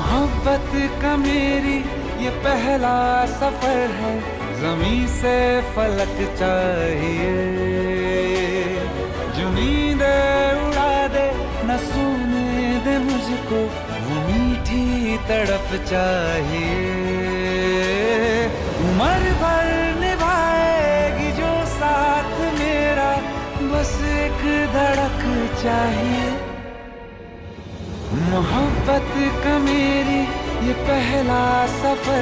मोहब्बत का मेरी ये पहला सफर है, ज़मीं से फलक चाहिए। जो नींदे उड़ा दे, न सोने दे मुझको, वो मीठी तड़प चाहिए। उम्र भर निभाएगी जो साथ मेरा, बस एक धड़क चाहिए। मोहब्बत का मेरी ये पहला सफर